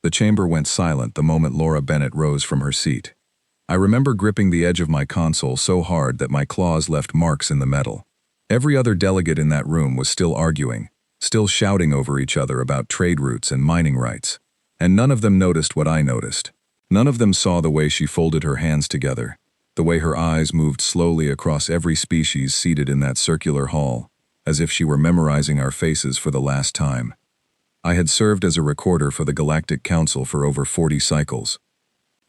The chamber went silent the moment Laura Bennett rose from her seat. I remember gripping the edge of my console so hard that my claws left marks in the metal. Every other delegate in that room was still arguing, still shouting over each other about trade routes and mining rights. And none of them noticed what I noticed. None of them saw the way she folded her hands together, the way her eyes moved slowly across every species seated in that circular hall, as if she were memorizing our faces for the last time. I had served as a recorder for the Galactic Council for over 40 cycles.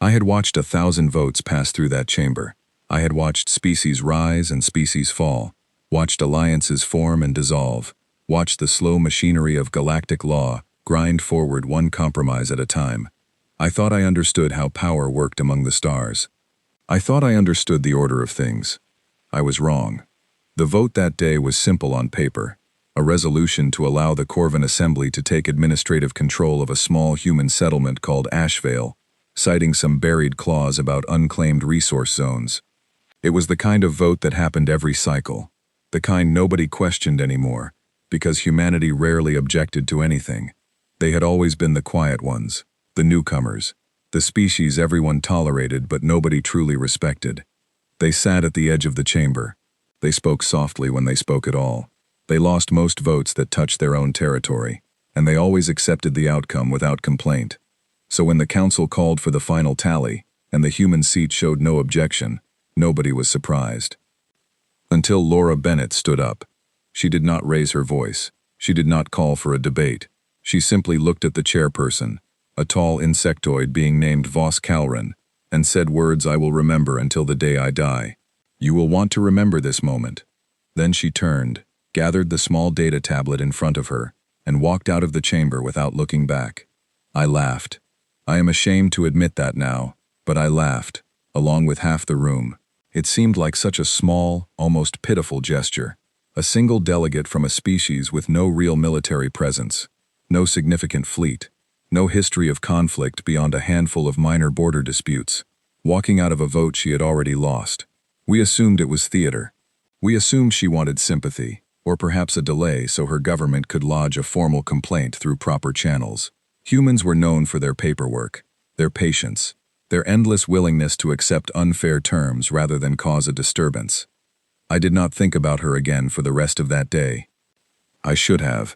I had watched 1,000 votes pass through that chamber. I had watched species rise and species fall, watched alliances form and dissolve, watched the slow machinery of galactic law grind forward one compromise at a time. I thought I understood how power worked among the stars. I thought I understood the order of things. I was wrong. The vote that day was simple on paper, a resolution to allow the Corvin Assembly to take administrative control of a small human settlement called Ashvale, citing some buried clause about unclaimed resource zones. It was the kind of vote that happened every cycle, the kind nobody questioned anymore, because humanity rarely objected to anything. They had always been the quiet ones, the newcomers, the species everyone tolerated but nobody truly respected. They sat at the edge of the chamber. They spoke softly when they spoke at all. They lost most votes that touched their own territory, and they always accepted the outcome without complaint. So when the council called for the final tally, and the human seat showed no objection, nobody was surprised. Until Laura Bennett stood up. She did not raise her voice. She did not call for a debate. She simply looked at the chairperson, a tall insectoid being named Voss Calran, and said words I will remember until the day I die. You will want to remember this moment. Then she turned, gathered the small data tablet in front of her, and walked out of the chamber without looking back. I laughed. I am ashamed to admit that now, but I laughed, along with half the room. It seemed like such a small, almost pitiful gesture. A single delegate from a species with no real military presence, no significant fleet, no history of conflict beyond a handful of minor border disputes, walking out of a vote she had already lost. We assumed it was theater. We assumed she wanted sympathy, or perhaps a delay so her government could lodge a formal complaint through proper channels. Humans were known for their paperwork, their patience, their endless willingness to accept unfair terms rather than cause a disturbance. I did not think about her again for the rest of that day. I should have.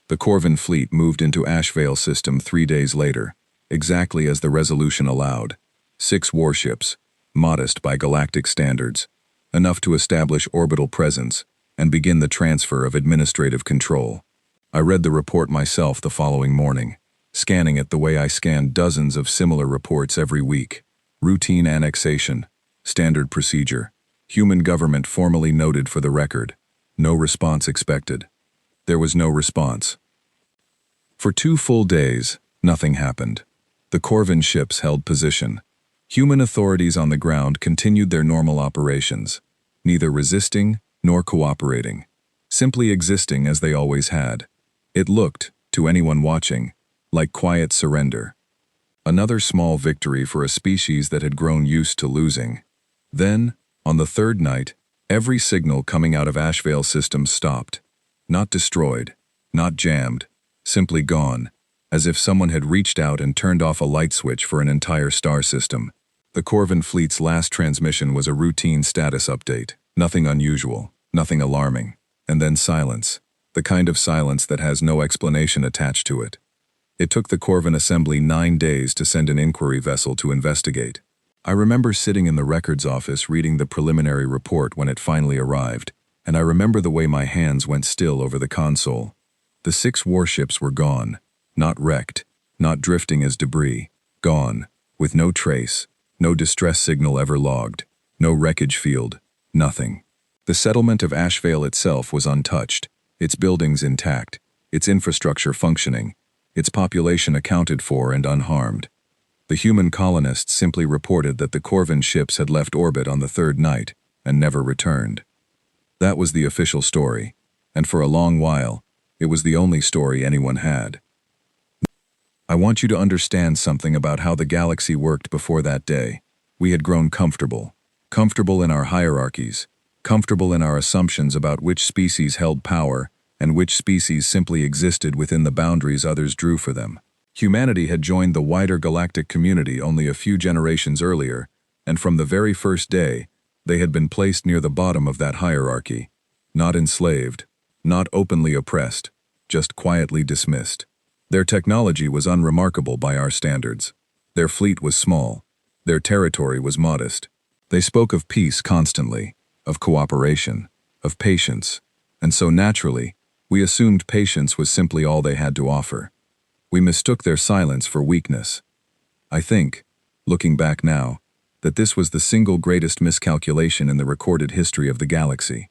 The Corvin fleet moved into Ashvale system 3 days later, exactly as the resolution allowed. 6 warships, modest by galactic standards, enough to establish orbital presence and begin the transfer of administrative control. I read the report myself the following morning, scanning it the way I scanned dozens of similar reports every week. Routine annexation, standard procedure, human government formally noted for the record. No response expected. There was no response. For 2 full days, nothing happened. The Corvin ships held position. Human authorities on the ground continued their normal operations, neither resisting nor cooperating, simply existing as they always had. It looked, to anyone watching, like quiet surrender. Another small victory for a species that had grown used to losing. Then, on the 3rd night, every signal coming out of Ashvale system stopped. Not destroyed, not jammed, simply gone, as if someone had reached out and turned off a light switch for an entire star system. The Corvin fleet's last transmission was a routine status update. Nothing unusual, nothing alarming. And then silence, the kind of silence that has no explanation attached to it. It took the Corvin Assembly 9 days to send an inquiry vessel to investigate. I remember sitting in the records office reading the preliminary report when it finally arrived, and I remember the way my hands went still over the console. The 6 warships were gone, not wrecked, not drifting as debris, gone, with no trace, no distress signal ever logged, no wreckage field, nothing. The settlement of Ashvale itself was untouched, its buildings intact, its infrastructure functioning, its population accounted for and unharmed. The human colonists simply reported that the Corvin ships had left orbit on the 3rd night and never returned. That was the official story, and for a long while, it was the only story anyone had. I want you to understand something about how the galaxy worked before that day. We had grown comfortable in our hierarchies, comfortable in our assumptions about which species held power and which species simply existed within the boundaries others drew for them. Humanity had joined the wider galactic community only a few generations earlier, and from the very first day, they had been placed near the bottom of that hierarchy. Not enslaved, not openly oppressed, just quietly dismissed. Their technology was unremarkable by our standards. Their fleet was small. Their territory was modest. They spoke of peace constantly, of cooperation, of patience, and so naturally, we assumed patience was simply all they had to offer. We mistook their silence for weakness. I think, looking back now, that this was the single greatest miscalculation in the recorded history of the galaxy.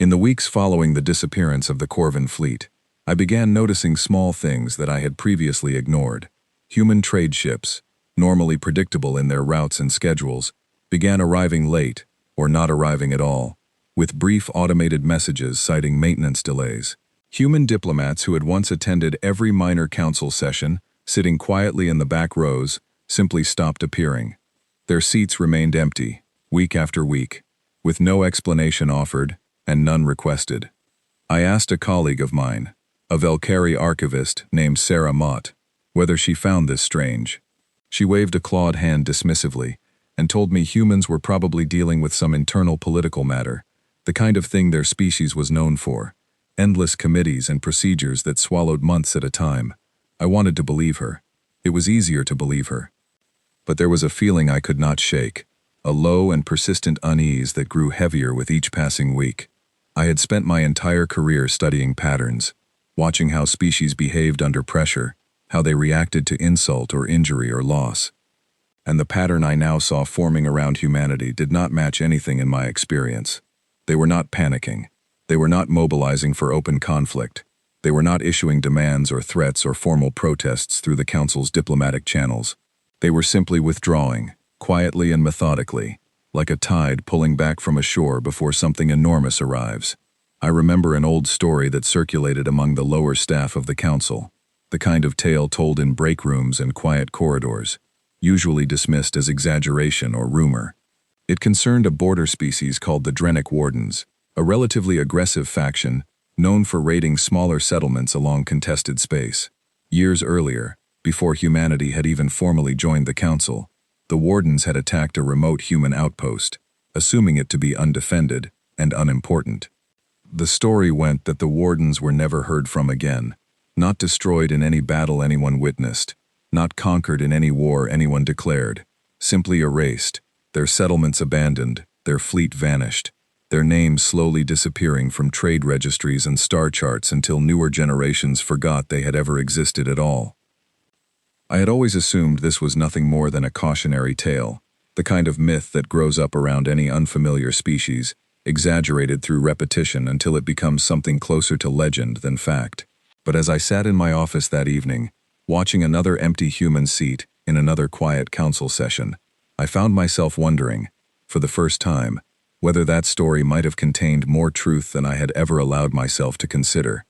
In the weeks following the disappearance of the Corvin fleet, I began noticing small things that I had previously ignored. Human trade ships, normally predictable in their routes and schedules, began arriving late, or not arriving at all, with brief automated messages citing maintenance delays. Human diplomats who had once attended every minor council session, sitting quietly in the back rows, simply stopped appearing. Their seats remained empty, week after week, with no explanation offered and none requested. I asked a colleague of mine, a Velcari archivist named Sarah Mott, whether she found this strange. She waved a clawed hand dismissively and told me humans were probably dealing with some internal political matter, the kind of thing their species was known for, endless committees and procedures that swallowed months at a time. I wanted to believe her. It was easier to believe her. But there was a feeling I could not shake, a low and persistent unease that grew heavier with each passing week. I had spent my entire career studying patterns, watching how species behaved under pressure, how they reacted to insult or injury or loss. And the pattern I now saw forming around humanity did not match anything in my experience. They were not panicking. They were not mobilizing for open conflict. They were not issuing demands or threats or formal protests through the Council's diplomatic channels. They were simply withdrawing, quietly and methodically, like a tide pulling back from a shore before something enormous arrives. I remember an old story that circulated among the lower staff of the Council, the kind of tale told in break rooms and quiet corridors, usually dismissed as exaggeration or rumor. It concerned a border species called the Drenic Wardens, a relatively aggressive faction known for raiding smaller settlements along contested space. Years earlier, before humanity had even formally joined the Council, the Wardens had attacked a remote human outpost, assuming it to be undefended and unimportant. The story went that the Wardens were never heard from again, not destroyed in any battle anyone witnessed, not conquered in any war anyone declared, simply erased, their settlements abandoned, their fleet vanished, their names slowly disappearing from trade registries and star charts until newer generations forgot they had ever existed at all. I had always assumed this was nothing more than a cautionary tale, the kind of myth that grows up around any unfamiliar species, exaggerated through repetition until it becomes something closer to legend than fact. But as I sat in my office that evening, watching another empty human seat in another quiet council session, I found myself wondering, for the first time, whether that story might have contained more truth than I had ever allowed myself to consider.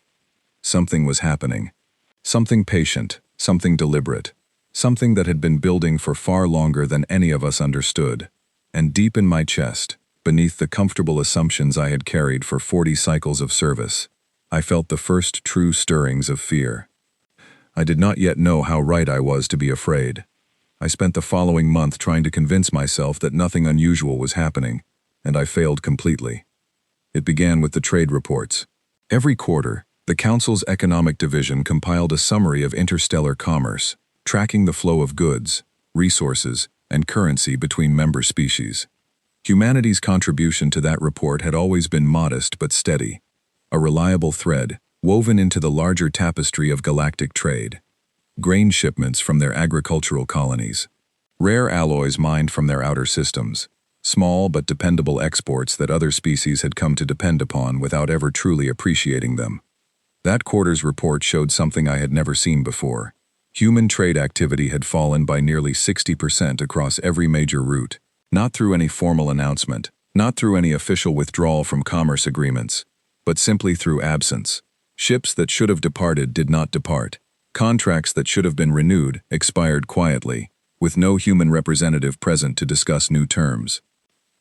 Something was happening. Something patient, something deliberate, something that had been building for far longer than any of us understood. And deep in my chest, beneath the comfortable assumptions I had carried for 40 cycles of service, I felt the first true stirrings of fear. I did not yet know how right I was to be afraid. I spent the following month trying to convince myself that nothing unusual was happening, and I failed completely. It began with the trade reports. Every quarter, the Council's Economic Division compiled a summary of interstellar commerce, tracking the flow of goods, resources, and currency between member species. Humanity's contribution to that report had always been modest but steady, a reliable thread woven into the larger tapestry of galactic trade. Grain shipments from their agricultural colonies, rare alloys mined from their outer systems, small but dependable exports that other species had come to depend upon without ever truly appreciating them. That quarter's report showed something I had never seen before. Human trade activity had fallen by nearly 60% across every major route, not through any formal announcement, not through any official withdrawal from commerce agreements, but simply through absence. Ships that should have departed did not depart. Contracts that should have been renewed expired quietly, with no human representative present to discuss new terms.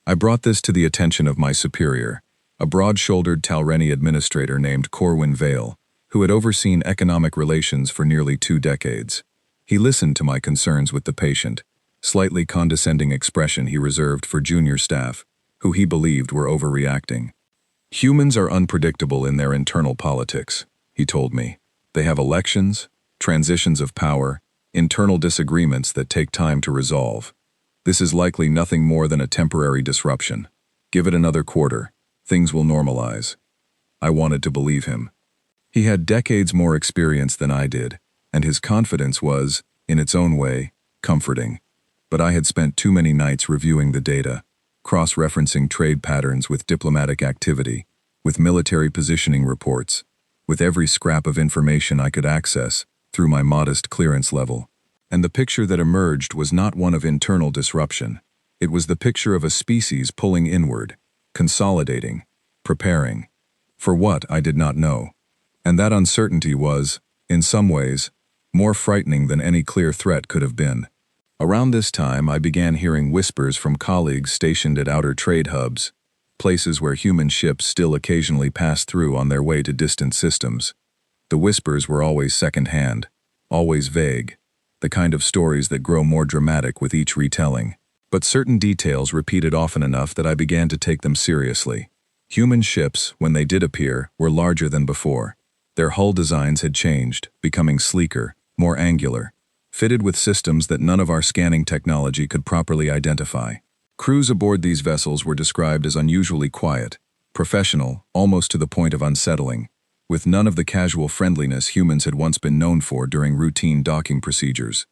I brought this to the attention of my superior, a broad-shouldered Talreni administrator named Corwin Vale, who had overseen economic relations for nearly 2 decades. He listened to my concerns with the patient, slightly condescending expression he reserved for junior staff, who he believed were overreacting. Humans are unpredictable in their internal politics, he told me. They have elections, transitions of power, internal disagreements that take time to resolve. This is likely nothing more than a temporary disruption. Give it another quarter, things will normalize. I wanted to believe him. He had decades more experience than I did, and his confidence was, in its own way, comforting. But I had spent too many nights reviewing the data, cross-referencing trade patterns with diplomatic activity, with military positioning reports, with every scrap of information I could access through my modest clearance level. And the picture that emerged was not one of internal disruption. It was the picture of a species pulling inward, consolidating, preparing. For what, I did not know. And that uncertainty was, in some ways, more frightening than any clear threat could have been. Around this time, I began hearing whispers from colleagues stationed at outer trade hubs, places where human ships still occasionally pass through on their way to distant systems. The whispers were always second-hand, always vague, the kind of stories that grow more dramatic with each retelling. But certain details repeated often enough that I began to take them seriously. Human ships, when they did appear, were larger than before. Their hull designs had changed, becoming sleeker, more angular, fitted with systems that none of our scanning technology could properly identify. Crews aboard these vessels were described as unusually quiet, professional, almost to the point of unsettling, with none of the casual friendliness humans had once been known for during routine docking procedures.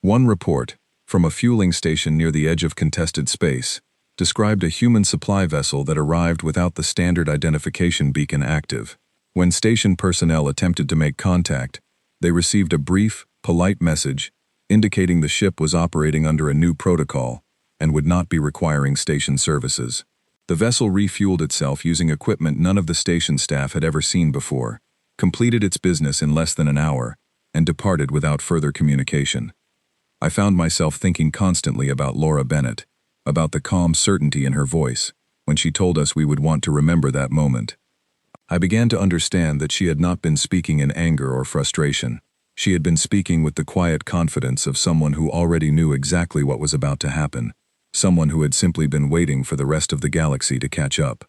One report, from a fueling station near the edge of contested space, described a human supply vessel that arrived without the standard identification beacon active. When station personnel attempted to make contact, they received a brief, polite message indicating the ship was operating under a new protocol and would not be requiring station services. The vessel refueled itself using equipment none of the station staff had ever seen before, completed its business in less than an hour, and departed without further communication. I found myself thinking constantly about Laura Bennett, about the calm certainty in her voice when she told us we would want to remember that moment. I began to understand that she had not been speaking in anger or frustration. She had been speaking with the quiet confidence of someone who already knew exactly what was about to happen, someone who had simply been waiting for the rest of the galaxy to catch up.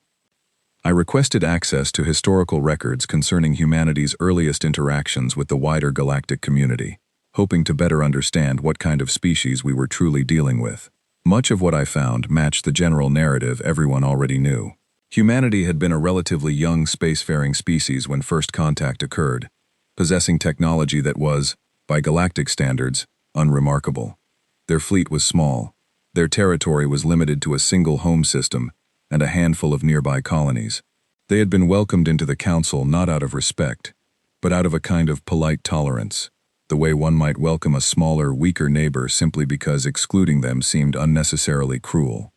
I requested access to historical records concerning humanity's earliest interactions with the wider galactic community, hoping to better understand what kind of species we were truly dealing with. Much of what I found matched the general narrative everyone already knew. Humanity had been a relatively young spacefaring species when first contact occurred, possessing technology that was, by galactic standards, unremarkable. Their fleet was small. Their territory was limited to a single home system and a handful of nearby colonies. They had been welcomed into the council not out of respect, but out of a kind of polite tolerance, the way one might welcome a smaller, weaker neighbor simply because excluding them seemed unnecessarily cruel.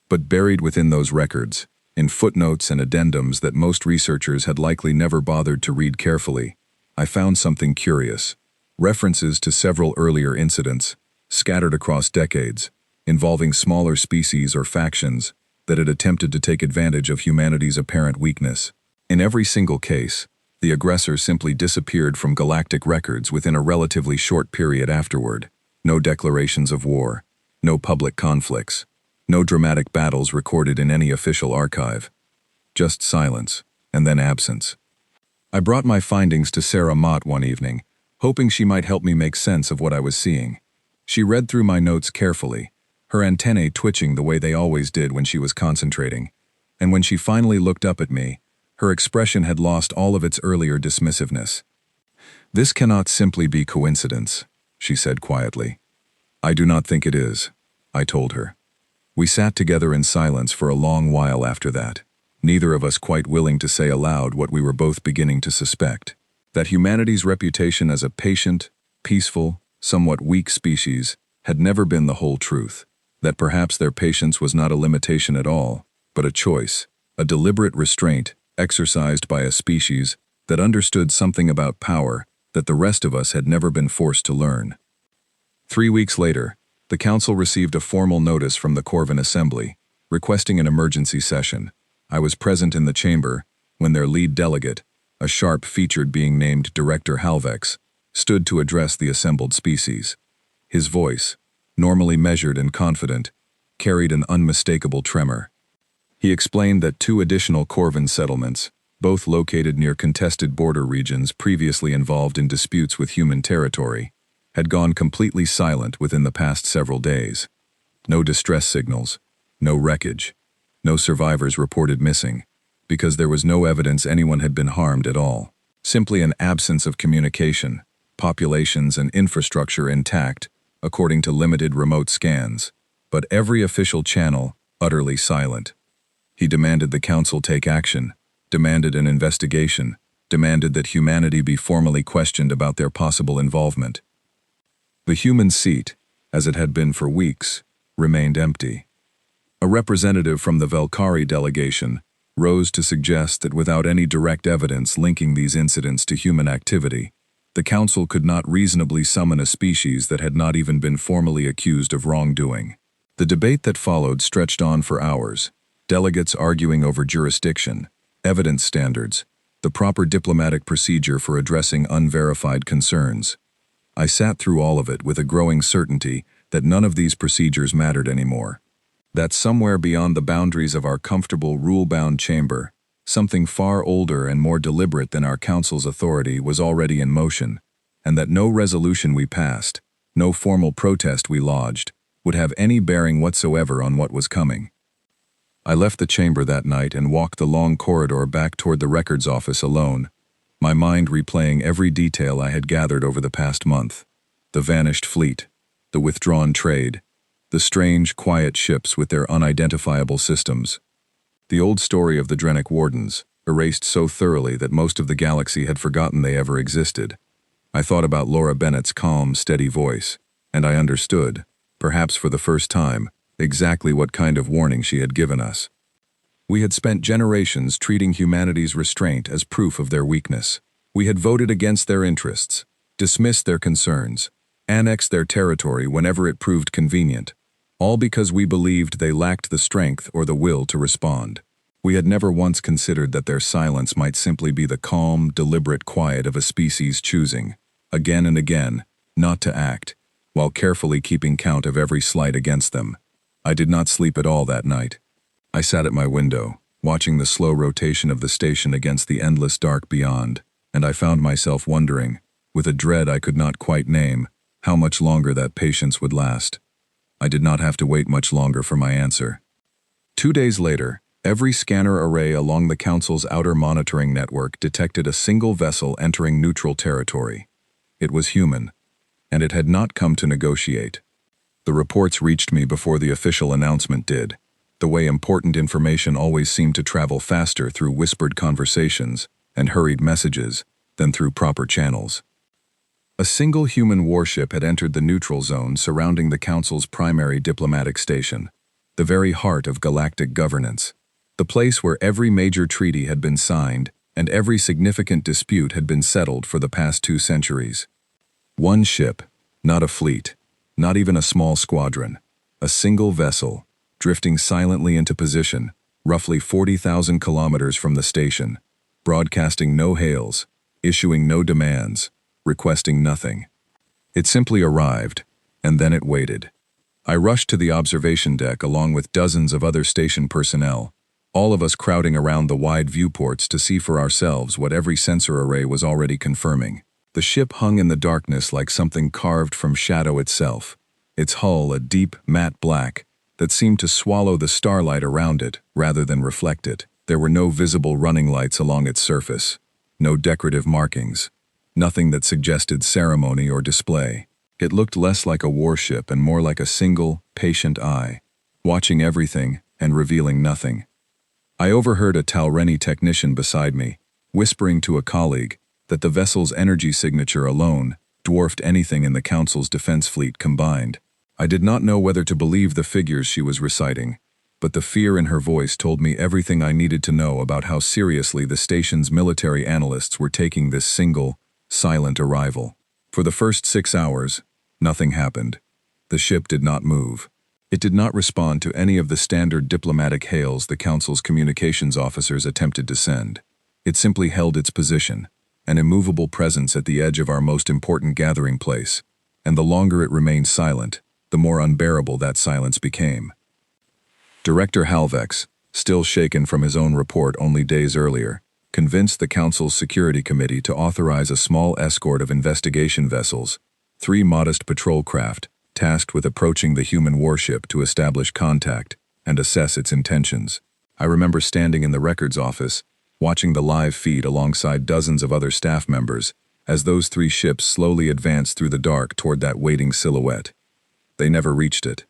But buried within those records, in footnotes and addendums that most researchers had likely never bothered to read carefully, I found something curious. References to several earlier incidents, scattered across decades, involving smaller species or factions that had attempted to take advantage of humanity's apparent weakness. In every single case, the aggressor simply disappeared from galactic records within a relatively short period afterward. No declarations of war, no public conflicts, no dramatic battles recorded in any official archive. Just silence, and then absence. I brought my findings to Sarah Mott one evening, hoping she might help me make sense of what I was seeing. She read through my notes carefully, her antennae twitching the way they always did when she was concentrating, and when she finally looked up at me, her expression had lost all of its earlier dismissiveness. "This cannot simply be coincidence," she said quietly. "I do not think it is," I told her. We sat together in silence for a long while after that, neither of us quite willing to say aloud what we were both beginning to suspect, that humanity's reputation as a patient, peaceful, somewhat weak species had never been the whole truth, that perhaps their patience was not a limitation at all, but a choice, a deliberate restraint exercised by a species that understood something about power that the rest of us had never been forced to learn. 3 weeks later, the Council received a formal notice from the Corvin Assembly, requesting an emergency session. I was present in the chamber when their lead delegate, a sharp-featured being named Director Halvex, stood to address the assembled species. His voice, normally measured and confident, carried an unmistakable tremor. He explained that 2 additional Corvan settlements, both located near contested border regions previously involved in disputes with human territory, had gone completely silent within the past several days. No distress signals, no wreckage, no survivors reported missing, because there was no evidence anyone had been harmed at all. Simply an absence of communication, populations and infrastructure intact, according to limited remote scans, but every official channel utterly silent. He demanded the Council take action, demanded an investigation, demanded that humanity be formally questioned about their possible involvement. The human seat, as it had been for weeks, remained empty. A representative from the Velkari delegation rose to suggest that without any direct evidence linking these incidents to human activity, the Council could not reasonably summon a species that had not even been formally accused of wrongdoing. The debate that followed stretched on for hours, delegates arguing over jurisdiction, evidence standards, the proper diplomatic procedure for addressing unverified concerns. I sat through all of it with a growing certainty that none of these procedures mattered anymore. That somewhere beyond the boundaries of our comfortable rule-bound chamber, something far older and more deliberate than our Council's authority was already in motion, and that no resolution we passed, no formal protest we lodged, would have any bearing whatsoever on what was coming. I left the chamber that night and walked the long corridor back toward the records office alone, my mind replaying every detail I had gathered over the past month. The vanished fleet, the withdrawn trade, the strange, quiet ships with their unidentifiable systems. The old story of the Drenic Wardens, erased so thoroughly that most of the galaxy had forgotten they ever existed. I thought about Laura Bennett's calm, steady voice, and I understood, perhaps for the first time, exactly what kind of warning she had given us. We had spent generations treating humanity's restraint as proof of their weakness. We had voted against their interests, dismissed their concerns, annexed their territory whenever it proved convenient, all because we believed they lacked the strength or the will to respond. We had never once considered that their silence might simply be the calm, deliberate quiet of a species choosing, again and again, not to act, while carefully keeping count of every slight against them. I did not sleep at all that night. I sat at my window, watching the slow rotation of the station against the endless dark beyond, and I found myself wondering, with a dread I could not quite name, how much longer that patience would last. I did not have to wait much longer for my answer. 2 days later, every scanner array along the Council's outer monitoring network detected a single vessel entering neutral territory. It was human, and it had not come to negotiate. The reports reached me before the official announcement did, the way important information always seemed to travel faster through whispered conversations and hurried messages than through proper channels. A single human warship had entered the neutral zone surrounding the Council's primary diplomatic station, the very heart of galactic governance, the place where every major treaty had been signed and every significant dispute had been settled for the past 2 centuries. One ship, not a fleet, not even a small squadron, a single vessel, drifting silently into position, roughly 40,000 kilometers from the station, broadcasting no hails, issuing no demands, requesting nothing. It simply arrived, and then it waited. I rushed to the observation deck along with dozens of other station personnel, all of us crowding around the wide viewports to see for ourselves what every sensor array was already confirming. The ship hung in the darkness like something carved from shadow itself, its hull a deep, matte black that seemed to swallow the starlight around it rather than reflect it. There were no visible running lights along its surface, no decorative markings, nothing that suggested ceremony or display. It looked less like a warship and more like a single, patient eye, watching everything and revealing nothing. I overheard a Talreni technician beside me, whispering to a colleague that the vessel's energy signature alone dwarfed anything in the Council's defense fleet combined. I did not know whether to believe the figures she was reciting, but the fear in her voice told me everything I needed to know about how seriously the station's military analysts were taking this single, silent arrival. For the first 6 hours, nothing happened. The ship did not move. It did not respond to any of the standard diplomatic hails the Council's communications officers attempted to send. It simply held its position, an immovable presence at the edge of our most important gathering place, and the longer it remained silent, the more unbearable that silence became. Director Halvex, still shaken from his own report only days earlier, convinced the Council's Security Committee to authorize a small escort of investigation vessels, 3 modest patrol craft, tasked with approaching the human warship to establish contact and assess its intentions. I remember standing in the records office, watching the live feed alongside dozens of other staff members as those 3 ships slowly advanced through the dark toward that waiting silhouette. They never reached it.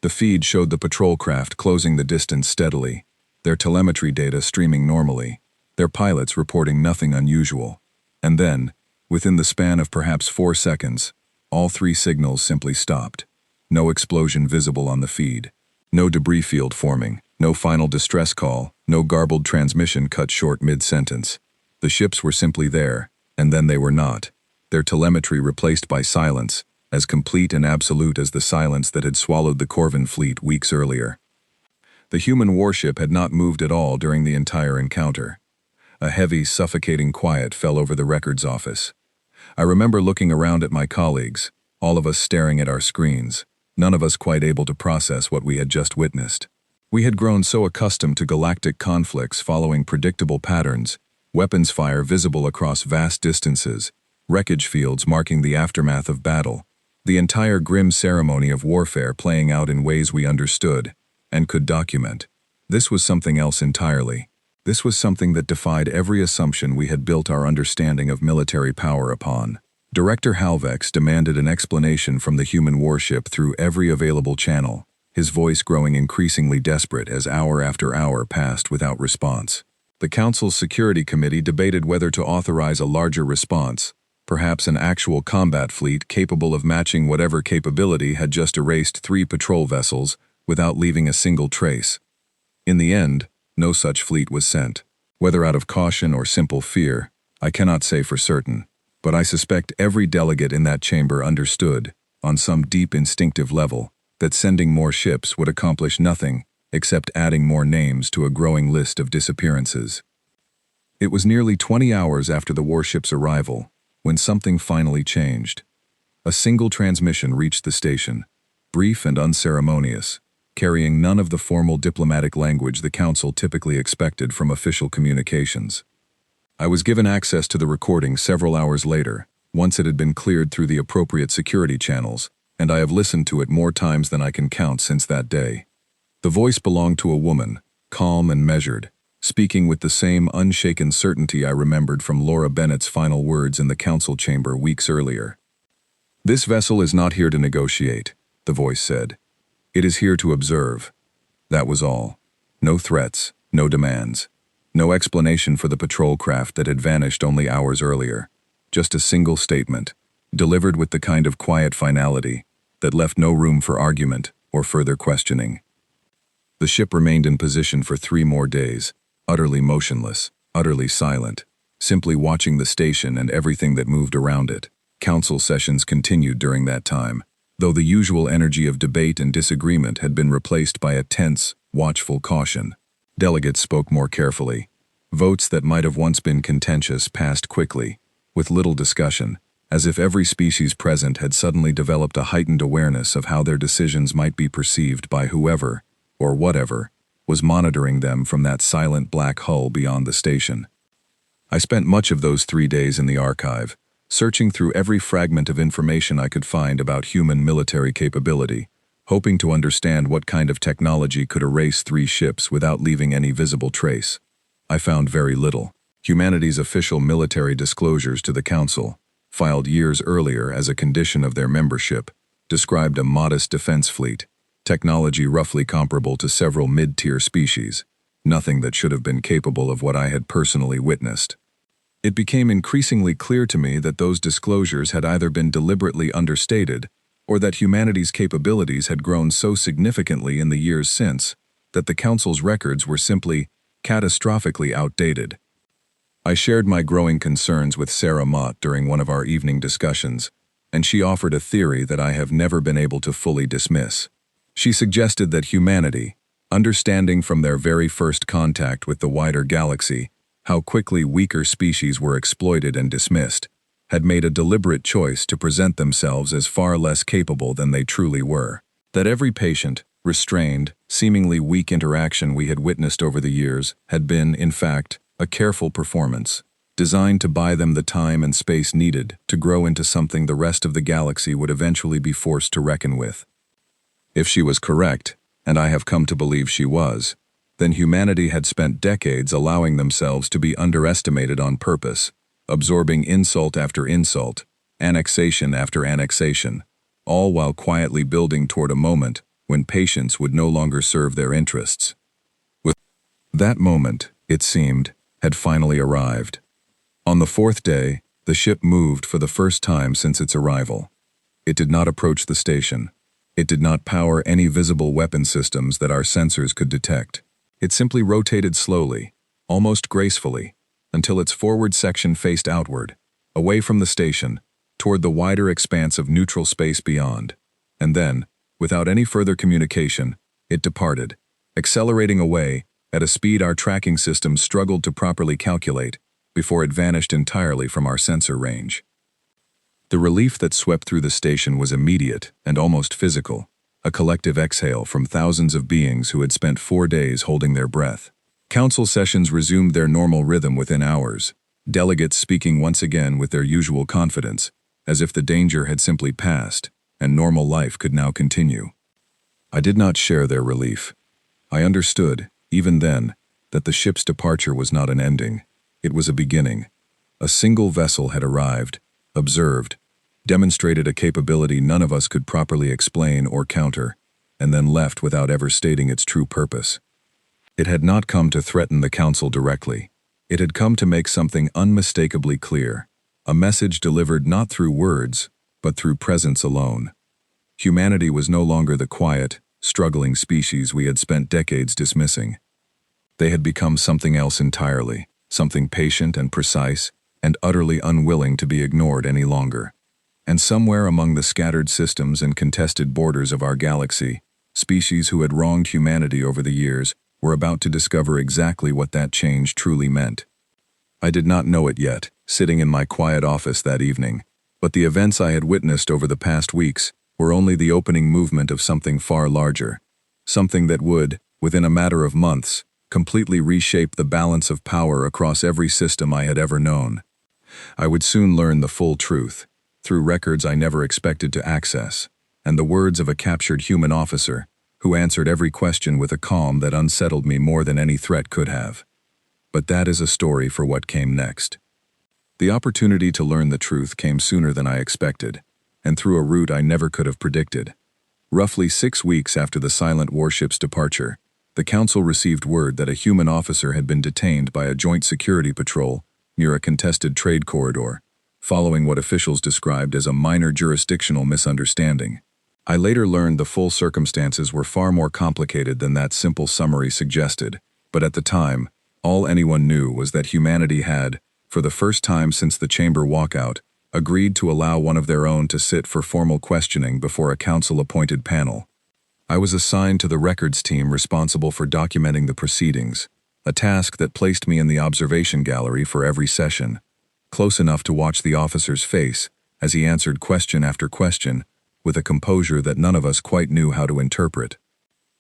The feed showed the patrol craft closing the distance steadily, their telemetry data streaming normally, their pilots reporting nothing unusual. And then, within the span of perhaps 4 seconds, all 3 signals simply stopped. No explosion visible on the feed. No debris field forming. No final distress call. No garbled transmission cut short mid-sentence. The ships were simply there, and then they were not. Their telemetry replaced by silence, as complete and absolute as the silence that had swallowed the Corvin fleet weeks earlier. The human warship had not moved at all during the entire encounter. A heavy, suffocating quiet fell over the records office. I remember looking around at my colleagues, all of us staring at our screens, none of us quite able to process what we had just witnessed. We had grown so accustomed to galactic conflicts following predictable patterns, weapons fire visible across vast distances, wreckage fields marking the aftermath of battle, the entire grim ceremony of warfare playing out in ways we understood and could document. This was something else entirely. This was something that defied every assumption we had built our understanding of military power upon. Director Halvex demanded an explanation from the human warship through every available channel, his voice growing increasingly desperate as hour after hour passed without response. The Council's Security Committee debated whether to authorize a larger response, perhaps an actual combat fleet capable of matching whatever capability had just erased 3 patrol vessels without leaving a single trace. In the end, no such fleet was sent. Whether out of caution or simple fear, I cannot say for certain, but I suspect every delegate in that chamber understood, on some deep instinctive level, that sending more ships would accomplish nothing except adding more names to a growing list of disappearances. It was nearly 20 hours after the warship's arrival when something finally changed. A single transmission reached the station, brief and unceremonious, carrying none of the formal diplomatic language the Council typically expected from official communications. I was given access to the recording several hours later, once it had been cleared through the appropriate security channels, and I have listened to it more times than I can count since that day. The voice belonged to a woman, calm and measured, speaking with the same unshaken certainty I remembered from Laura Bennett's final words in the Council chamber weeks earlier. "This vessel is not here to negotiate," the voice said. "It is here to observe." That was all. No threats, no demands, no explanation for the patrol craft that had vanished only hours earlier. Just a single statement, delivered with the kind of quiet finality that left no room for argument or further questioning. The ship remained in position for 3 more days, utterly motionless, utterly silent, simply watching the station and everything that moved around it. Council sessions continued during that time, though the usual energy of debate and disagreement had been replaced by a tense, watchful caution. Delegates spoke more carefully. Votes that might have once been contentious passed quickly, with little discussion, as if every species present had suddenly developed a heightened awareness of how their decisions might be perceived by whoever, or whatever, was monitoring them from that silent black hull beyond the station. I spent much of those 3 days in the archive, searching through every fragment of information I could find about human military capability, hoping to understand what kind of technology could erase 3 ships without leaving any visible trace. I found very little. Humanity's official military disclosures to the Council, filed years earlier as a condition of their membership, described a modest defense fleet, technology roughly comparable to several mid-tier species, nothing that should have been capable of what I had personally witnessed. It became increasingly clear to me that those disclosures had either been deliberately understated, or that humanity's capabilities had grown so significantly in the years since that the Council's records were simply catastrophically outdated. I shared my growing concerns with Sarah Mott during one of our evening discussions, and she offered a theory that I have never been able to fully dismiss. She suggested that humanity, understanding from their very first contact with the wider galaxy, how quickly weaker species were exploited and dismissed, had made a deliberate choice to present themselves as far less capable than they truly were. That every patient, restrained, seemingly weak interaction we had witnessed over the years had been, in fact, a careful performance, designed to buy them the time and space needed to grow into something the rest of the galaxy would eventually be forced to reckon with. If she was correct, and I have come to believe she was, then humanity had spent decades allowing themselves to be underestimated on purpose, absorbing insult after insult, annexation after annexation, all while quietly building toward a moment when patience would no longer serve their interests. With that moment, it seemed, had finally arrived. On the fourth day, the ship moved for the first time since its arrival. It did not approach the station. It did not power any visible weapon systems that our sensors could detect. It simply rotated slowly, almost gracefully, until its forward section faced outward, away from the station, toward the wider expanse of neutral space beyond. And then, without any further communication, it departed, accelerating away at a speed our tracking systems struggled to properly calculate before it vanished entirely from our sensor range. The relief that swept through the station was immediate and almost physical, a collective exhale from thousands of beings who had spent 4 days holding their breath. Council sessions resumed their normal rhythm within hours, delegates speaking once again with their usual confidence, as if the danger had simply passed and normal life could now continue. I did not share their relief. I understood, even then, that the ship's departure was not an ending. It was a beginning. A single vessel had arrived, observed, demonstrated a capability none of us could properly explain or counter, and then left without ever stating its true purpose. It had not come to threaten the Council directly. It had come to make something unmistakably clear, a message delivered not through words, but through presence alone. Humanity was no longer the quiet, struggling species we had spent decades dismissing. They had become something else entirely, something patient and precise, and utterly unwilling to be ignored any longer. And somewhere among the scattered systems and contested borders of our galaxy, species who had wronged humanity over the years were about to discover exactly what that change truly meant. I did not know it yet, sitting in my quiet office that evening, but the events I had witnessed over the past weeks were only the opening movement of something far larger, something that would, within a matter of months, completely reshape the balance of power across every system I had ever known. I would soon learn the full truth, through records I never expected to access, and the words of a captured human officer who answered every question with a calm that unsettled me more than any threat could have. But that is a story for what came next. The opportunity to learn the truth came sooner than I expected, and through a route I never could have predicted. Roughly 6 weeks after the silent warship's departure, the Council received word that a human officer had been detained by a joint security patrol near a contested trade corridor, following what officials described as a minor jurisdictional misunderstanding. I later learned the full circumstances were far more complicated than that simple summary suggested, but at the time, all anyone knew was that humanity had, for the first time since the chamber walkout, agreed to allow one of their own to sit for formal questioning before a council-appointed panel. I was assigned to the records team responsible for documenting the proceedings, a task that placed me in the observation gallery for every session, close enough to watch the officer's face as he answered question after question with a composure that none of us quite knew how to interpret.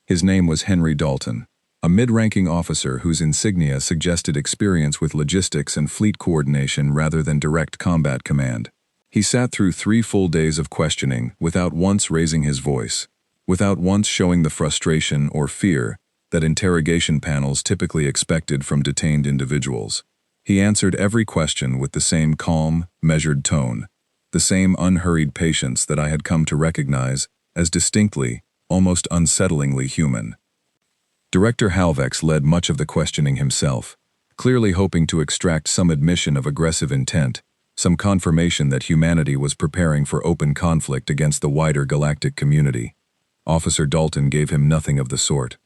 His name was Henry Dalton, a mid-ranking officer whose insignia suggested experience with logistics and fleet coordination rather than direct combat command. He sat through 3 full days of questioning without once raising his voice, without once showing the frustration or fear that interrogation panels typically expected from detained individuals. He answered every question with the same calm, measured tone, the same unhurried patience that I had come to recognize as distinctly, almost unsettlingly human. Director Halvex led much of the questioning himself, clearly hoping to extract some admission of aggressive intent, some confirmation that humanity was preparing for open conflict against the wider galactic community. Officer Dalton gave him nothing of the sort.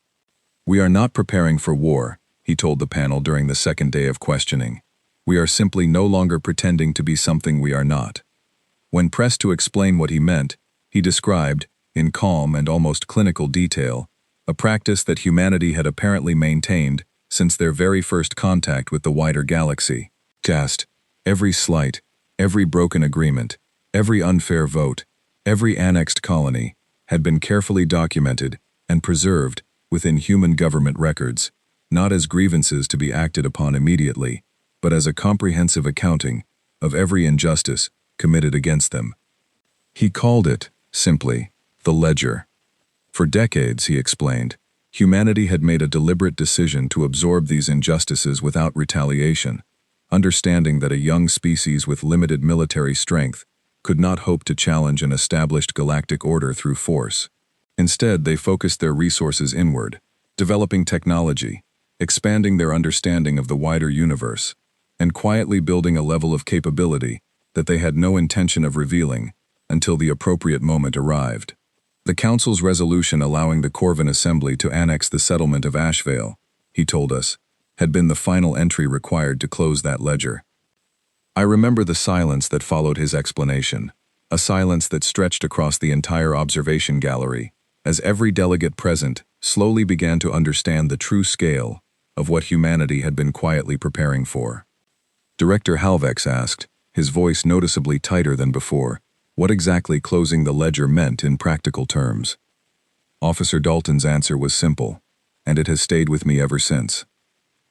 "We are not preparing for war," he told the panel during the second day of questioning. "We are simply no longer pretending to be something we are not." When pressed to explain what he meant, he described, in calm and almost clinical detail, a practice that humanity had apparently maintained since their very first contact with the wider galaxy. Just every slight, every broken agreement, every unfair vote, every annexed colony had been carefully documented and preserved within human government records, not as grievances to be acted upon immediately, but as a comprehensive accounting of every injustice committed against them. He called it, simply, the ledger. For decades, he explained, humanity had made a deliberate decision to absorb these injustices without retaliation, understanding that a young species with limited military strength could not hope to challenge an established galactic order through force. Instead, they focused their resources inward, developing technology, expanding their understanding of the wider universe, and quietly building a level of capability that they had no intention of revealing until the appropriate moment arrived. The Council's resolution allowing the Corvin Assembly to annex the settlement of Ashvale, he told us, had been the final entry required to close that ledger. I remember the silence that followed his explanation, a silence that stretched across the entire observation gallery, as every delegate present slowly began to understand the true scale of what humanity had been quietly preparing for. Director Halvex asked, his voice noticeably tighter than before, what exactly closing the ledger meant in practical terms. Officer Dalton's answer was simple, and it has stayed with me ever since.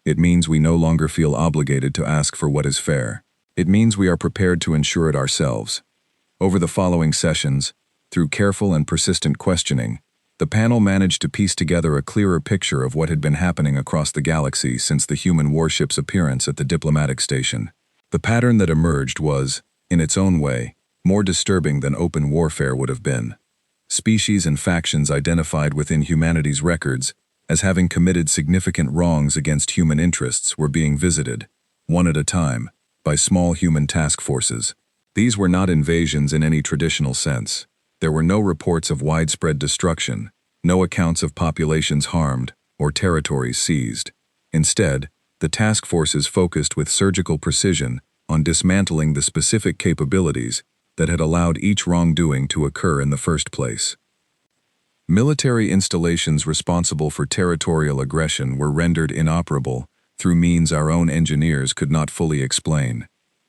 It means we no longer feel obligated to ask for what is fair. It means we are prepared to ensure it ourselves. Over the following sessions, through careful and persistent questioning, the panel managed to piece together a clearer picture of what had been happening across the galaxy since the human warship's appearance at the diplomatic station. The pattern that emerged was, in its own way, more disturbing than open warfare would have been. Species and factions identified within humanity's records as having committed significant wrongs against human interests were being visited, one at a time, by small human task forces. These were not invasions in any traditional sense. There were no reports of widespread destruction, no accounts of populations harmed or territories seized. Instead, the task forces focused with surgical precision on dismantling the specific capabilities that had allowed each wrongdoing to occur in the first place. Military installations responsible for territorial aggression were rendered inoperable through means our own engineers could not fully explain,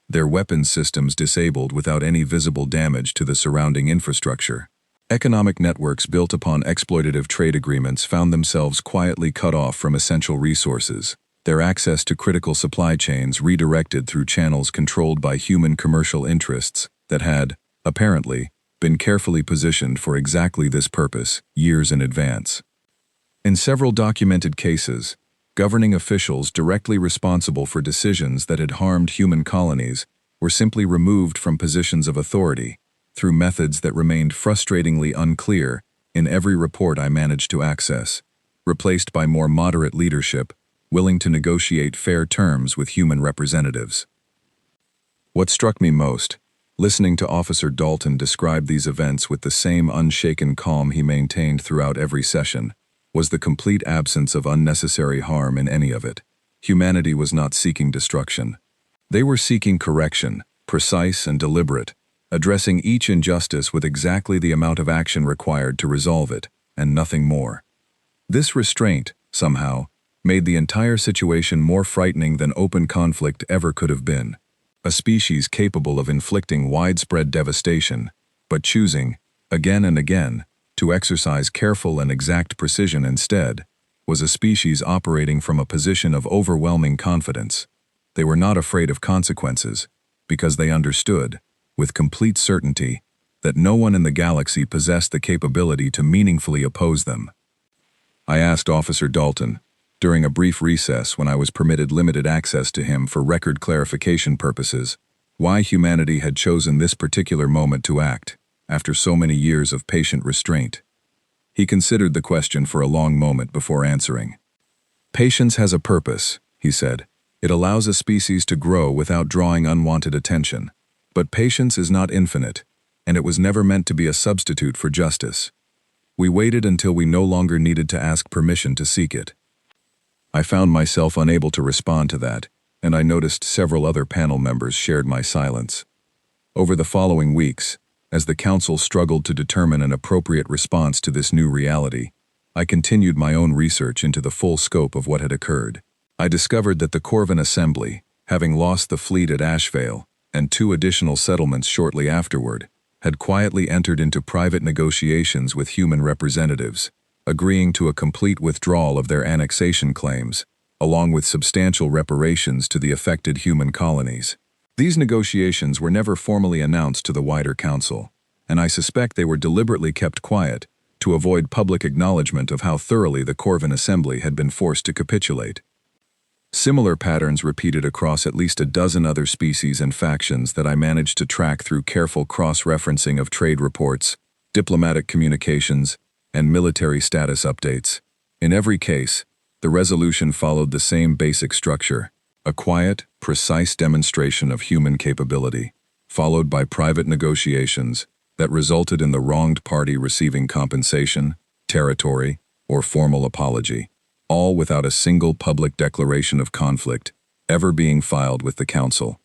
their weapons systems disabled without any visible damage to the surrounding infrastructure. Economic networks built upon exploitative trade agreements found themselves quietly cut off from essential resources, their access to critical supply chains redirected through channels controlled by human commercial interests that had, apparently, been carefully positioned for exactly this purpose years in advance. In several documented cases, governing officials directly responsible for decisions that had harmed human colonies were simply removed from positions of authority through methods that remained frustratingly unclear in every report I managed to access, replaced by more moderate leadership willing to negotiate fair terms with human representatives. What struck me most, listening to Officer Dalton describe these events with the same unshaken calm he maintained throughout every session, was the complete absence of unnecessary harm in any of it. Humanity was not seeking destruction. They were seeking correction, precise and deliberate, addressing each injustice with exactly the amount of action required to resolve it, and nothing more. This restraint, somehow, made the entire situation more frightening than open conflict ever could have been. A species capable of inflicting widespread devastation, but choosing, again and again, to exercise careful and exact precision instead, was a species operating from a position of overwhelming confidence. They were not afraid of consequences, because they understood, with complete certainty, that no one in the galaxy possessed the capability to meaningfully oppose them. I asked Officer Dalton, during a brief recess when I was permitted limited access to him for record clarification purposes, why humanity had chosen this particular moment to act, after so many years of patient restraint. He considered the question for a long moment before answering. Patience has a purpose, he said. It allows a species to grow without drawing unwanted attention. But patience is not infinite, and it was never meant to be a substitute for justice. We waited until we no longer needed to ask permission to seek it. I found myself unable to respond to that, and I noticed several other panel members shared my silence. Over the following weeks, as the Council struggled to determine an appropriate response to this new reality, I continued my own research into the full scope of what had occurred. I discovered that the Corvin Assembly, having lost the fleet at Ashvale and 2 additional settlements shortly afterward, had quietly entered into private negotiations with human representatives, agreeing to a complete withdrawal of their annexation claims, along with substantial reparations to the affected human colonies. These negotiations were never formally announced to the wider council, and I suspect they were deliberately kept quiet to avoid public acknowledgement of how thoroughly the Corvin Assembly had been forced to capitulate. Similar patterns repeated across at least a dozen other species and factions that I managed to track through careful cross-referencing of trade reports, diplomatic communications, and military status updates. In every case, the resolution followed the same basic structure: a quiet, precise demonstration of human capability, followed by private negotiations that resulted in the wronged party receiving compensation, territory, or formal apology, all without a single public declaration of conflict ever being filed with the Council.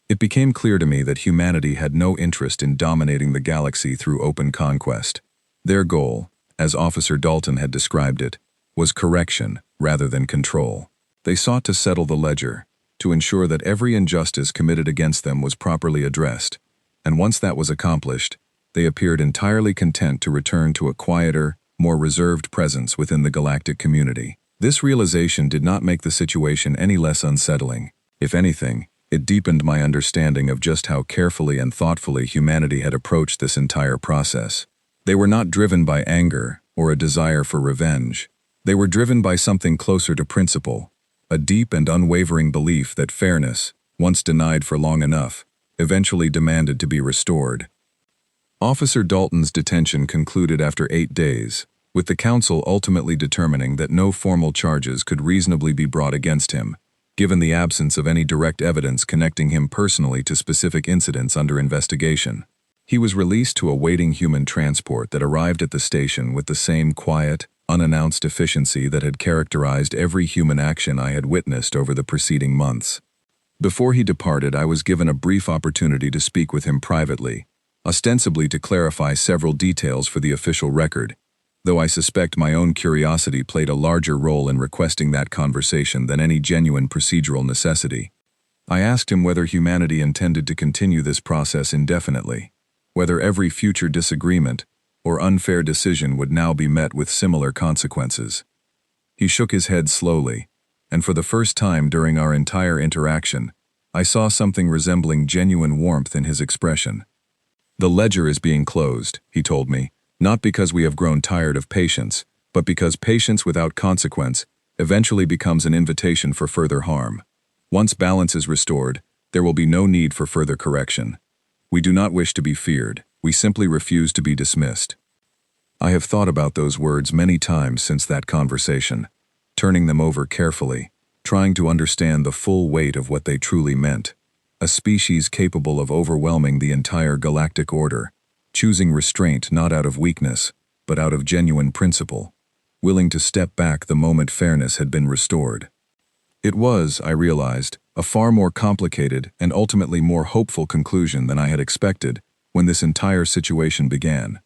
It became clear to me that humanity had no interest in dominating the galaxy through open conquest. Their goal, as Officer Dalton had described it, was correction rather than control. They sought to settle the ledger, to ensure that every injustice committed against them was properly addressed, and once that was accomplished, they appeared entirely content to return to a quieter, more reserved presence within the galactic community. This realization did not make the situation any less unsettling. If anything, it deepened my understanding of just how carefully and thoughtfully humanity had approached this entire process. They were not driven by anger or a desire for revenge. They were driven by something closer to principle, a deep and unwavering belief that fairness, once denied for long enough, eventually demanded to be restored. Officer Dalton's detention concluded after 8 days, with the Council ultimately determining that no formal charges could reasonably be brought against him, given the absence of any direct evidence connecting him personally to specific incidents under investigation. He was released to a waiting human transport that arrived at the station with the same quiet, unannounced efficiency that had characterized every human action I had witnessed over the preceding months. Before he departed, I was given a brief opportunity to speak with him privately, ostensibly to clarify several details for the official record, though I suspect my own curiosity played a larger role in requesting that conversation than any genuine procedural necessity. I asked him whether humanity intended to continue this process indefinitely, whether every future disagreement or unfair decision would now be met with similar consequences. He shook his head slowly, and for the first time during our entire interaction, I saw something resembling genuine warmth in his expression. "The ledger is being closed," he told me, "not because we have grown tired of patience, but because patience without consequence eventually becomes an invitation for further harm. Once balance is restored, there will be no need for further correction. We do not wish to be feared, we simply refuse to be dismissed." I have thought about those words many times since that conversation, turning them over carefully, trying to understand the full weight of what they truly meant. A species capable of overwhelming the entire galactic order, choosing restraint not out of weakness, but out of genuine principle, willing to step back the moment fairness had been restored. It was, I realized, a far more complicated and ultimately more hopeful conclusion than I had expected when this entire situation began.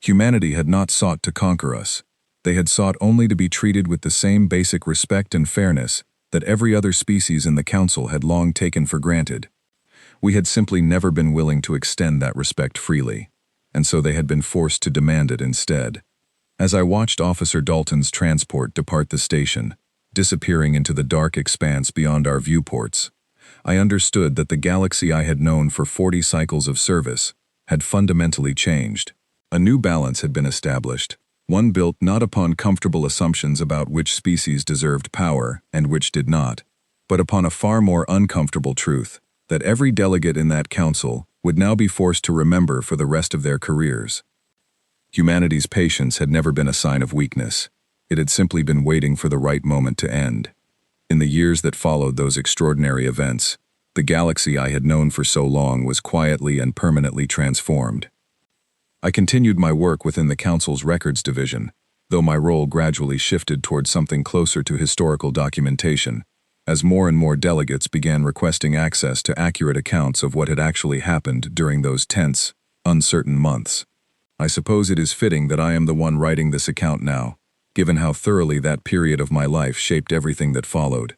Humanity had not sought to conquer us. They had sought only to be treated with the same basic respect and fairness that every other species in the Council had long taken for granted. We had simply never been willing to extend that respect freely, and so they had been forced to demand it instead. As I watched Officer Dalton's transport depart the station, disappearing into the dark expanse beyond our viewports, I understood that the galaxy I had known for 40 cycles of service had fundamentally changed. A new balance had been established, one built not upon comfortable assumptions about which species deserved power and which did not, but upon a far more uncomfortable truth that every delegate in that council would now be forced to remember for the rest of their careers. Humanity's patience had never been a sign of weakness. It had simply been waiting for the right moment to end. In the years that followed those extraordinary events, the galaxy I had known for so long was quietly and permanently transformed. I continued my work within the Council's Records Division, though my role gradually shifted towards something closer to historical documentation, as more and more delegates began requesting access to accurate accounts of what had actually happened during those tense, uncertain months. I suppose it is fitting that I am the one writing this account now, given how thoroughly that period of my life shaped everything that followed.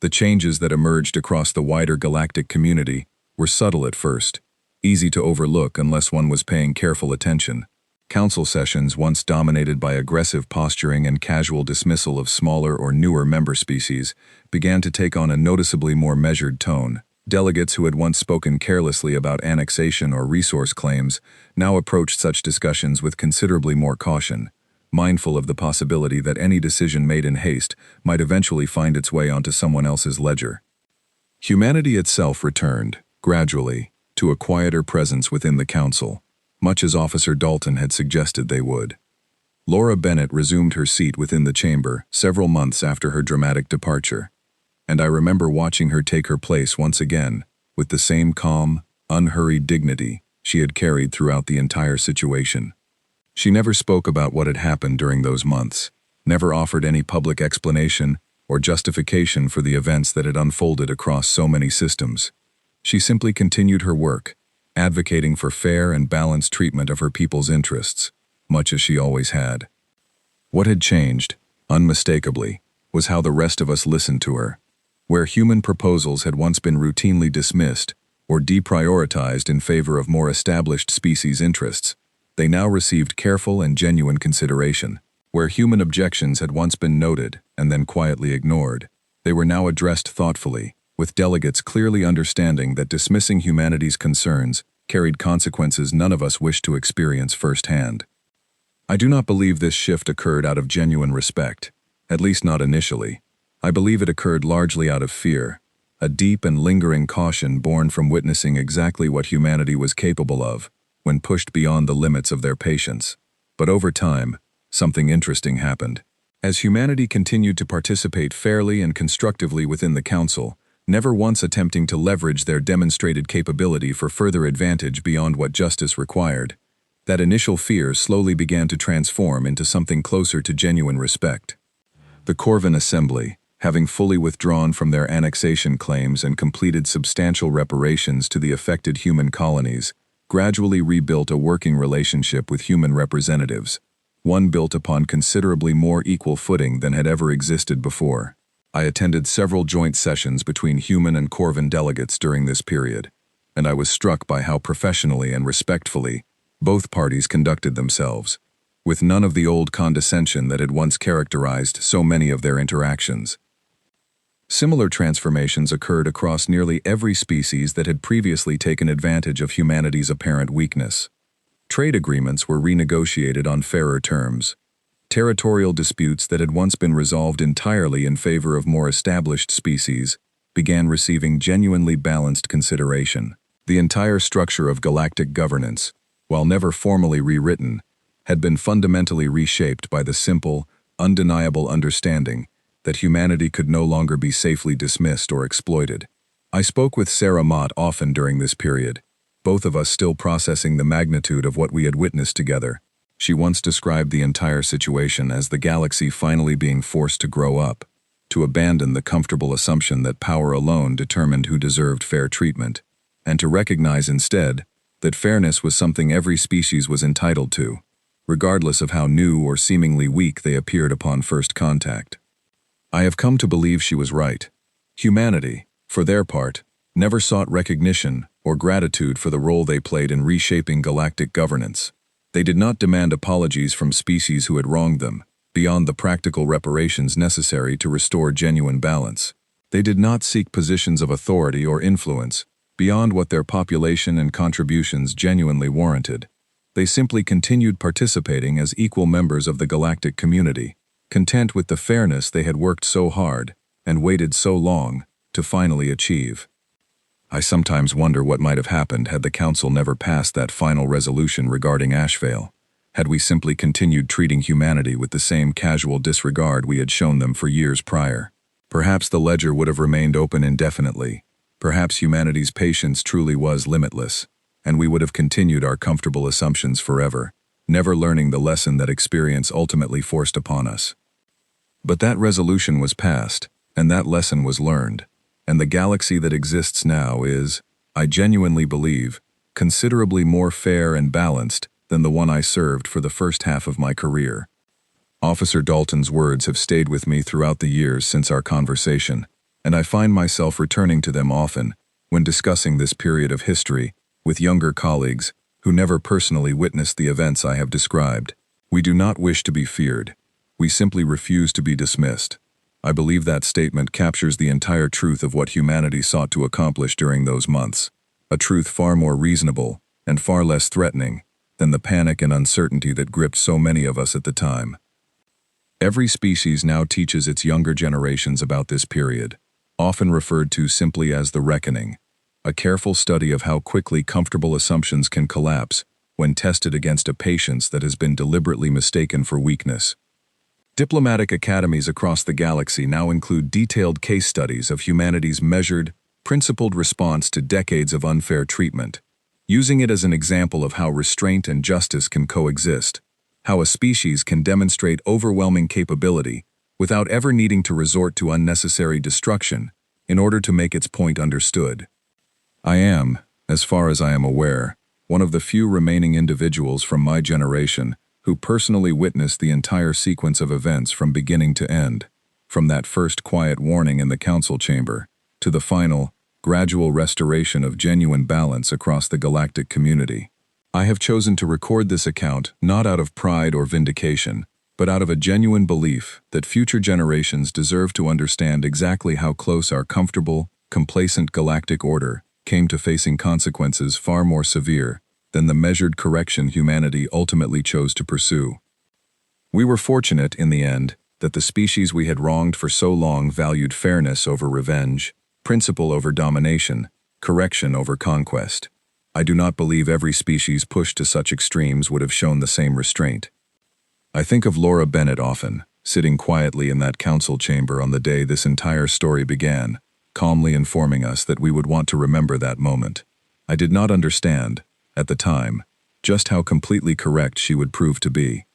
The changes that emerged across the wider galactic community were subtle at first, easy to overlook unless one was paying careful attention. Council sessions, once dominated by aggressive posturing and casual dismissal of smaller or newer member species, began to take on a noticeably more measured tone. Delegates who had once spoken carelessly about annexation or resource claims now approached such discussions with considerably more caution, mindful of the possibility that any decision made in haste might eventually find its way onto someone else's ledger. Humanity itself returned, gradually, to a quieter presence within the council, much as Officer Dalton had suggested they would. Laura Bennett resumed her seat within the chamber several months after her dramatic departure, and I remember watching her take her place once again, with the same calm, unhurried dignity she had carried throughout the entire situation. She never spoke about what had happened during those months, never offered any public explanation or justification for the events that had unfolded across so many systems. She simply continued her work, advocating for fair and balanced treatment of her people's interests, much as she always had. What had changed, unmistakably, was how the rest of us listened to her. Where human proposals had once been routinely dismissed or deprioritized in favor of more established species interests, they now received careful and genuine consideration. Where human objections had once been noted and then quietly ignored, they were now addressed thoughtfully, with delegates clearly understanding that dismissing humanity's concerns carried consequences none of us wished to experience firsthand. I do not believe this shift occurred out of genuine respect, at least not initially. I believe it occurred largely out of fear, a deep and lingering caution born from witnessing exactly what humanity was capable of when pushed beyond the limits of their patience. But over time, something interesting happened. As humanity continued to participate fairly and constructively within the Council, never once attempting to leverage their demonstrated capability for further advantage beyond what justice required, that initial fear slowly began to transform into something closer to genuine respect. The Corvin Assembly, having fully withdrawn from their annexation claims and completed substantial reparations to the affected human colonies, gradually rebuilt a working relationship with human representatives, one built upon considerably more equal footing than had ever existed before. I attended several joint sessions between human and Corvin delegates during this period, and I was struck by how professionally and respectfully both parties conducted themselves, with none of the old condescension that had once characterized so many of their interactions. Similar transformations occurred across nearly every species that had previously taken advantage of humanity's apparent weakness. Trade agreements were renegotiated on fairer terms. Territorial disputes that had once been resolved entirely in favor of more established species began receiving genuinely balanced consideration. The entire structure of galactic governance, while never formally rewritten, had been fundamentally reshaped by the simple, undeniable understanding that humanity could no longer be safely dismissed or exploited. I spoke with Sarah Mott often during this period, both of us still processing the magnitude of what we had witnessed together. She once described the entire situation as the galaxy finally being forced to grow up, to abandon the comfortable assumption that power alone determined who deserved fair treatment, and to recognize instead that fairness was something every species was entitled to, regardless of how new or seemingly weak they appeared upon first contact. I have come to believe she was right. Humanity, for their part, never sought recognition or gratitude for the role they played in reshaping galactic governance. They did not demand apologies from species who had wronged them, beyond the practical reparations necessary to restore genuine balance. They did not seek positions of authority or influence, beyond what their population and contributions genuinely warranted. They simply continued participating as equal members of the galactic community, content with the fairness they had worked so hard and waited so long to finally achieve. I sometimes wonder what might have happened had the Council never passed that final resolution regarding Ashvale, had we simply continued treating humanity with the same casual disregard we had shown them for years prior. Perhaps the ledger would have remained open indefinitely. Perhaps humanity's patience truly was limitless, and we would have continued our comfortable assumptions forever, never learning the lesson that experience ultimately forced upon us. But that resolution was passed, and that lesson was learned, and the galaxy that exists now is, I genuinely believe, considerably more fair and balanced than the one I served for the first half of my career. Officer Dalton's words have stayed with me throughout the years since our conversation, and I find myself returning to them often when discussing this period of history with younger colleagues who never personally witnessed the events I have described. We do not wish to be feared. We simply refuse to be dismissed. I believe that statement captures the entire truth of what humanity sought to accomplish during those months, a truth far more reasonable and far less threatening than the panic and uncertainty that gripped so many of us at the time. Every species now teaches its younger generations about this period, often referred to simply as the reckoning, a careful study of how quickly comfortable assumptions can collapse when tested against a patience that has been deliberately mistaken for weakness. Diplomatic academies across the galaxy now include detailed case studies of humanity's measured, principled response to decades of unfair treatment, using it as an example of how restraint and justice can coexist, how a species can demonstrate overwhelming capability without ever needing to resort to unnecessary destruction in order to make its point understood. I am, as far as I am aware, one of the few remaining individuals from my generation who personally witnessed the entire sequence of events from beginning to end, from that first quiet warning in the council chamber to the final, gradual restoration of genuine balance across the galactic community. I have chosen to record this account not out of pride or vindication, but out of a genuine belief that future generations deserve to understand exactly how close our comfortable, complacent galactic order came to facing consequences far more severe than the measured correction humanity ultimately chose to pursue. We were fortunate, in the end, that the species we had wronged for so long valued fairness over revenge, principle over domination, correction over conquest. I do not believe every species pushed to such extremes would have shown the same restraint. I think of Laura Bennett often, sitting quietly in that council chamber on the day this entire story began, calmly informing us that we would want to remember that moment. I did not understand, at the time, just how completely correct she would prove to be.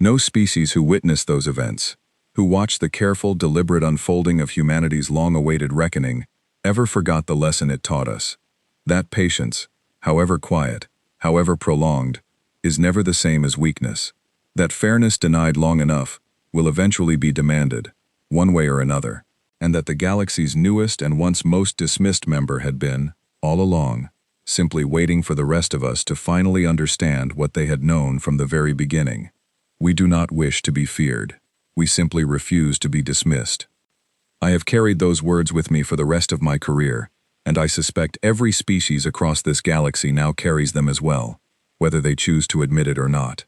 No species who witnessed those events, who watched the careful, deliberate unfolding of humanity's long-awaited reckoning, ever forgot the lesson it taught us. That patience, however quiet, however prolonged, is never the same as weakness. That fairness denied long enough will eventually be demanded, one way or another, and that the galaxy's newest and once most dismissed member had been, all along, simply waiting for the rest of us to finally understand what they had known from the very beginning. We do not wish to be feared. We simply refuse to be dismissed. I have carried those words with me for the rest of my career, and I suspect every species across this galaxy now carries them as well, whether they choose to admit it or not.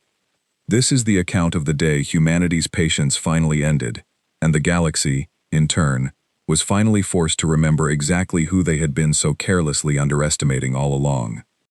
This is the account of the day humanity's patience finally ended, and the galaxy, in turn, was finally forced to remember exactly who they had been so carelessly underestimating all along.